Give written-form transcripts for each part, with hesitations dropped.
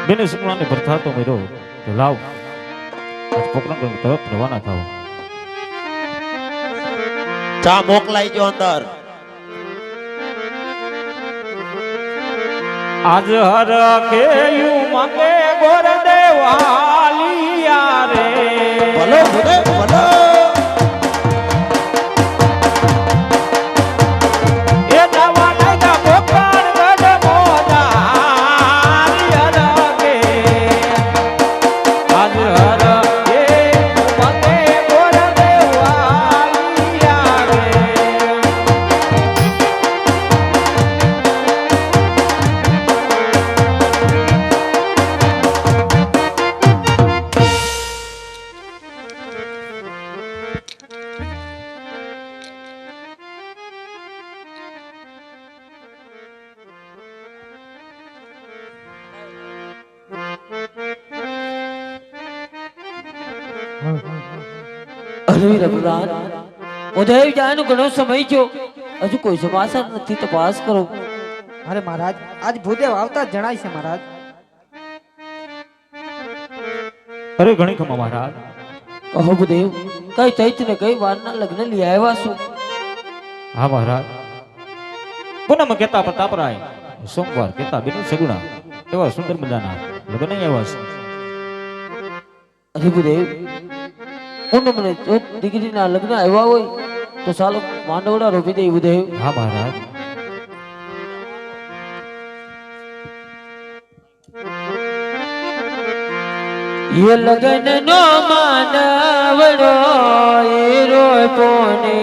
બેને સુમણાને ભરથાતો મેરો તો લાવ આજ પોકરણ તરફ રવાના થાવ. ચા મોકલાઈ જો અંદર. આજ હર કેયું માંગે ગોરદેવ હાલિયા રે. ભલો ભલે ભલો. અરે રઘુરાજ, ઉદય જાયનો ઘણો સમય થયો, હજુ કોઈ સમાચાર નથી. તપાસ કરો. અરે મહારાજ, આજ ભૂદેવ આવતા જ જણાય છે મહારાજ. અરે ઘણી ખમા મહારાજ. કહો ભૂદેવ, કઈ ચૈત ને કઈ વારના લગ્ન લઈ આવ્યા છો? હા મહારાજ, પૂનમ કેતા પ્રતાપરાય, સોમવાર કેતા બેનું સગુણા એવા સુંદર મજાના લગ્ન આવ્યા છે. અરે ભૂદેવ, પૂનમને જો દીકરીના લગ્ન આવ્યા હોય તો ચાલો માંડવડા રોપી દે. ભૂદેવ. હા મહારાજ. ये लगन नो मानवड़ो ये रोय पोने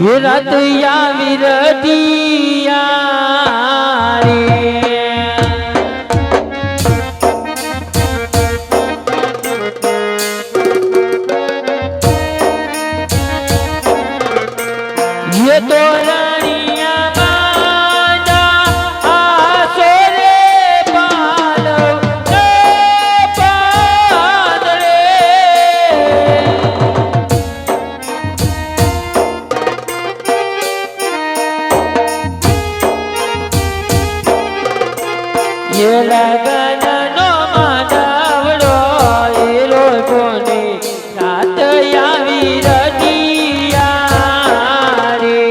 ये रात या विरतिया रे. ये तो ये लगन नो मानवड़ो ये रोय पोने रात या विरतिया रे.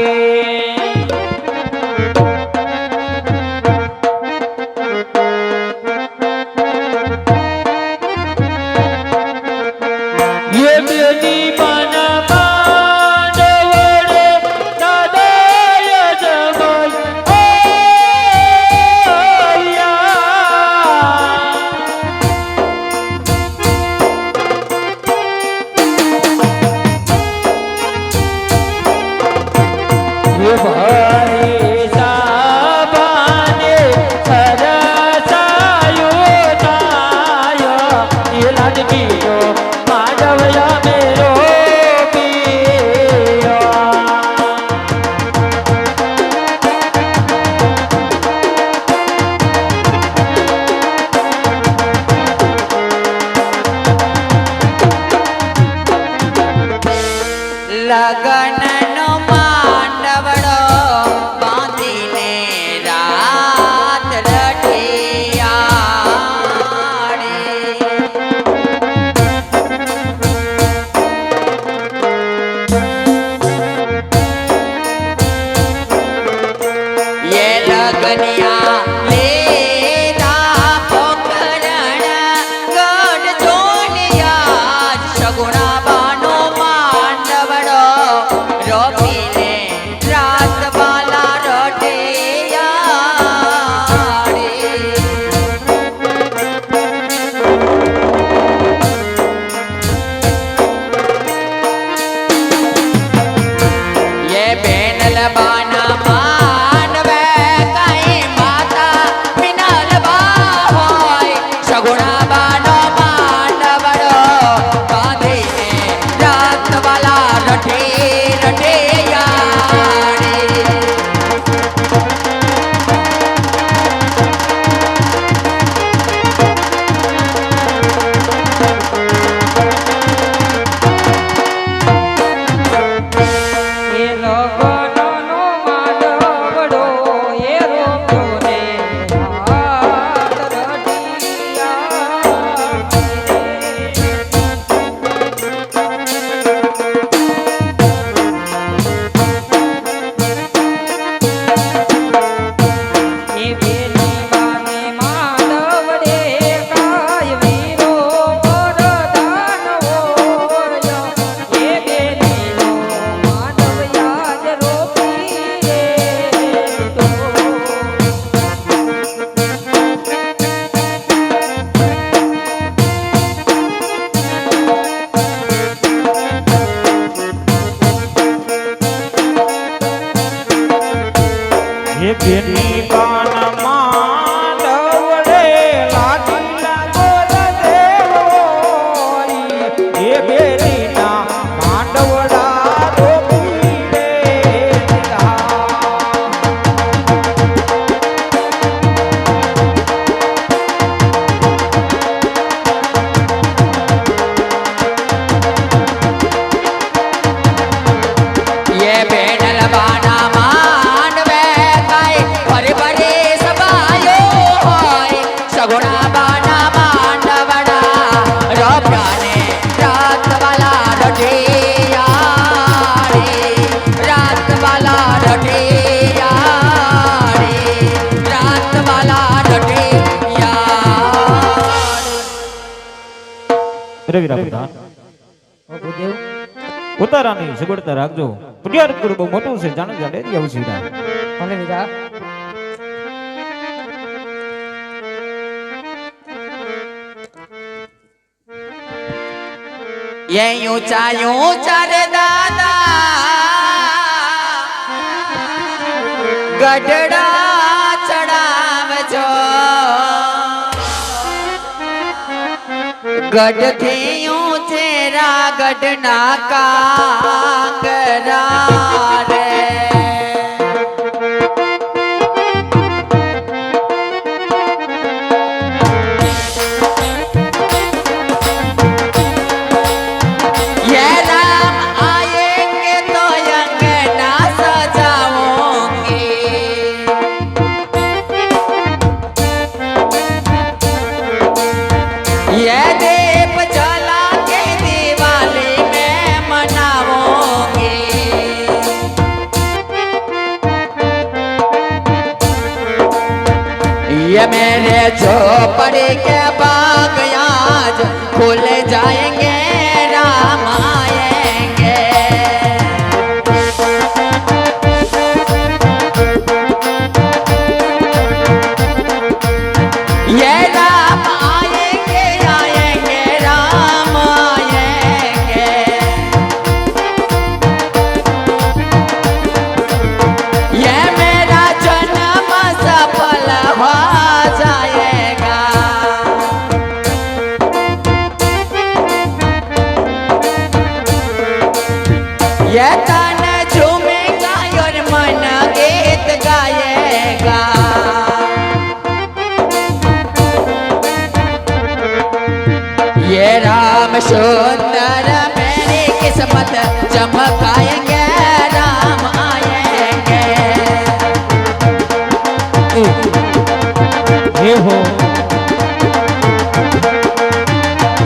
ये बेटी मन मानवड़े दादाय जगल ये भाई साबाने सरसायो तायो ये लाडकी जो माधवया मेरो पिया. लगन नो मांडवड़ो बांधीने रात रठिया रे. ये लगनिया लेदा पोकरण गढ़ जोनिया सगुणा बानो मांडवड़ो रोपीने रात वाला रोटिया रे. ये बेनल बाना मानवे कहीं माता જેની પાન માંડવડે લાગીલા ગોર દેવોઈ, એ બેરીના માંડવડા રોપી રે દીધા. ये बेडल बाना मांडवे काई भरी भरी सभायो होय सगुणा बाना मांडवड़ा रोप्याने रात वाला रटियाड़ी रात वाला रटियाड़ी रात वाला रटियाड़ी રવિ પ્રધાન ઓ ભૂદેવ ઉતારાની સગવડતા રાખજો. પુડિયાર ગુરુ બહુ મોટું છે, જાણે જાડે આવશે. ભલે વીરા ये ऊंचा रे दादा गढ़ड़ा चढ़ावजो गढ़ थी ऊंचे गढ़ ना कांगरा रे ये राम आएंगे तो अंगना सजाऊंगी ये दीप जला के दिवाली में मनाऊंगी ये मेरे झोपड़ी के बाग आज खुल जाएंगे राम आएंगे ये राम आएंगे आएंगे राम आएंगे ये मेरा जन्म सफल हो जाएगा ये तन झूमेगा और मन गीत गाएगा ये राम सुंदर मेरी किस्मत चमकाएंगे राम आएंगे હે હો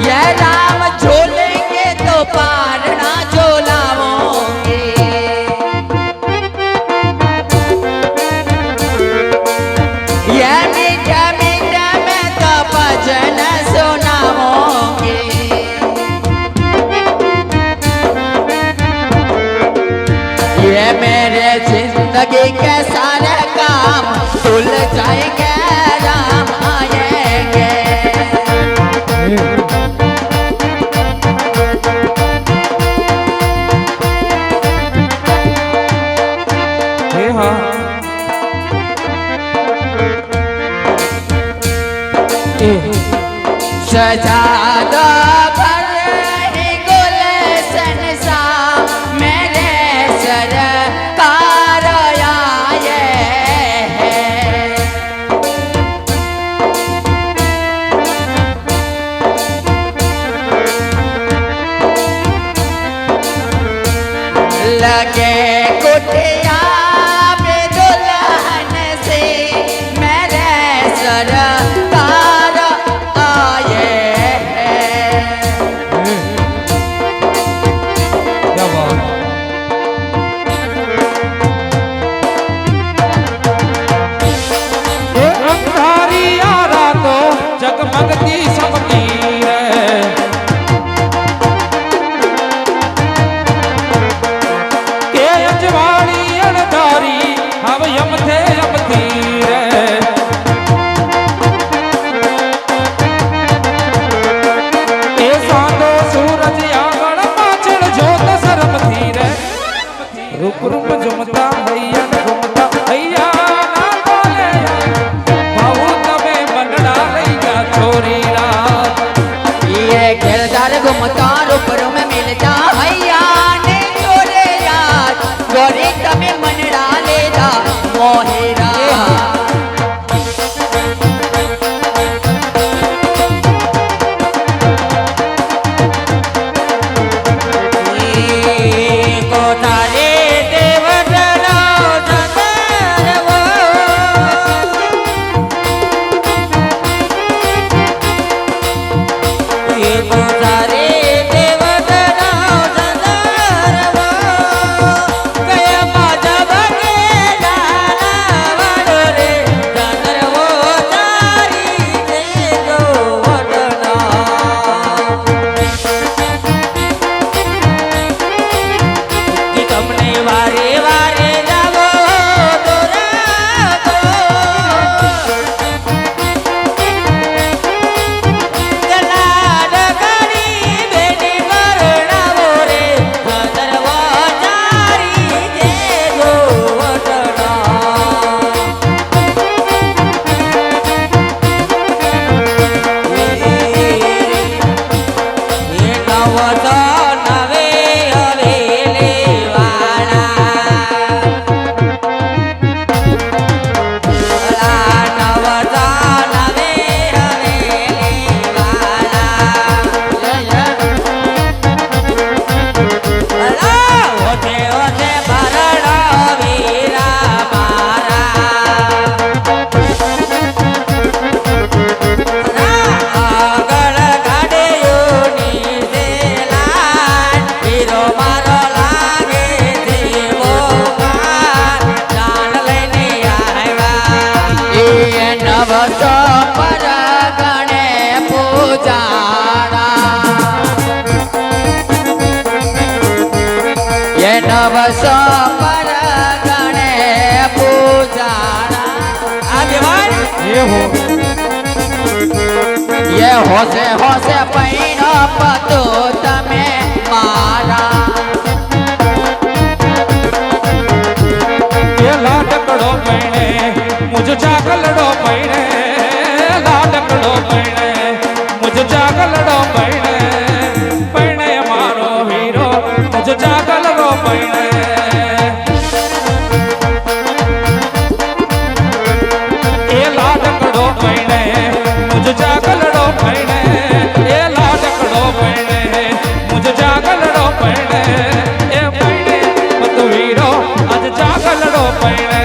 ये राम झूलेंगे तो पार ना झूलाओगे ये मीठा मीठा मैं तो भजन सुनाऊंगी ये मेरे जिंदगी के सारे काम भूल जाएंगे राम आएंगे હે હા सजा दो भर ही गुलशन सा मेरे सरकार आए हैं लगे कुटिया पे दुल्हन से मेरे सरकार आए हैं क्या बात એ અંધારી આ રાતો જગમગતી સમતી રે કે અજવાળી અણધારી હવે યમથે યમતી રે એ સાંધો સૂરજ આગળ પાછળ જોત શરમથી રે રૂપ રૂપ જમતા હૈયા ને ઘૂમતા હૈયા ये होसे होसे पैणो पतो तमे मारा ये लाडकड़ो पैणे मुझ जागलड़ो पैणे लाडकड़ो पैणे मुझ जागलड़ो पैणे पैणे मारो वीरो मुझ जागलड़ो पैणे ये लाडकड़ो पैणे मुझ जागलड़ो पैणे ये लाडकड़ो पैणे मुझ जागलड़ो पैणे ए पैणे मत वीरो आज जागलड़ो पैणे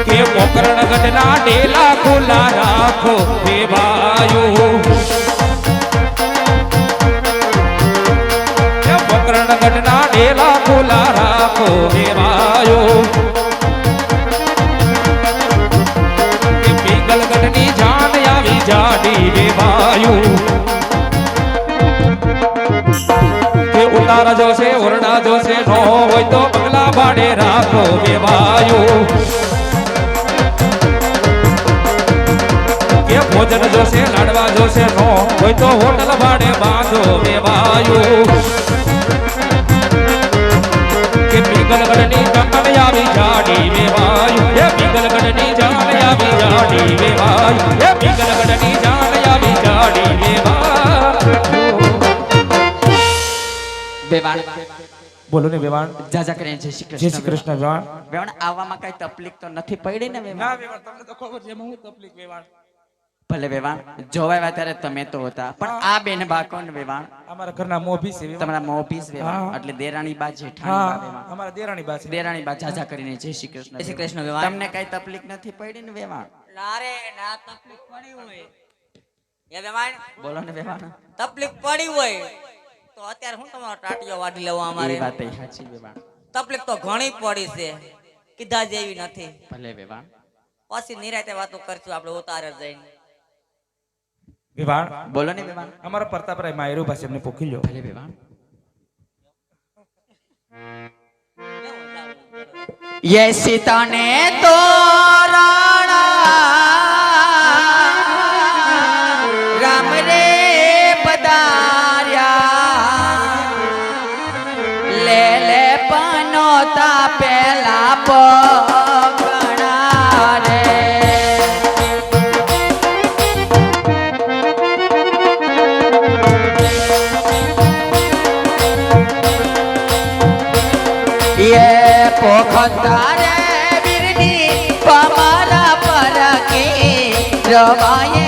के मोकरण गटना डेला खुला राखो हे भायो के मोकरण गटना डेला खुला राखो हे भायो के पीगल गटनी जान आवी जाडी हे भायो के उतारा जो से ओरडा जो से नो होय तो बंगला भाड़े राखो हे भायो के भोजन जो से लाडवा जो से नो होय तो होटल भाड़े बांधो हे भायो के पीगल गडनी जान आवी जाडी हे भायो हे पीगल गडनी जान आवी जाडी हे भायो हे पीगल गडनी जान आवी जाडी हे भायो વેવાણ બોલો ને વેવાણ જાજા કરીને જય શ્રી જય શ્રી કૃષ્ણ કૃષ્ણ વેવાણ વેવાણ આવવામાં કઈ તકલીફ તો નથી પડી ને વેવાણ વેવાણ તમને તો ખબર છે હું તકલીફ વેવાણ ભલે વેવાણ જોવાયા ત્યારે તમે તો હતા પણ આ બેન બા કોણ વેવાણ અમારા ઘરના મોભી છે વેવાણ તમારા મોપીસ વેવાણ હા. એટલે દેરાણી બા જેઠાણી બા હા વેવાણ અમારા દેરાણી બા છે દેરાણી બા જાજા કરીને જય શ્રી કૃષ્ણ જય શ્રી કૃષ્ણ વેવાણ. તમને કઈ તકલીફ નથી પડી ને વેવાણ લારે ના તકલીફ પડી હોય એ વેવાણ બોલો ને વેવાણ તકલીફ પડી હોય તો અત્યારે હું તમારો ટાટિયો વાડી લેવા અમારે એ વાત સાચી વેવાણ તકલીફ તો ઘણી પડી છે કીધા જેવી નથી ભલે વેવાણ પછી નિરાતે વાતો કરશું આપણે ઉતારે જઈને વેવાણ બોલો ને વેવાણ અમારા પ્રતાપરાય માયરો પાસે એમને પોખી લ્યો ભલે વેવાણ ये सीता ने तो राणा राम रे पधार्या ले ले पनोता पेला पगणा रे ये पोखतारे बिरनी पमारा पर के रवाए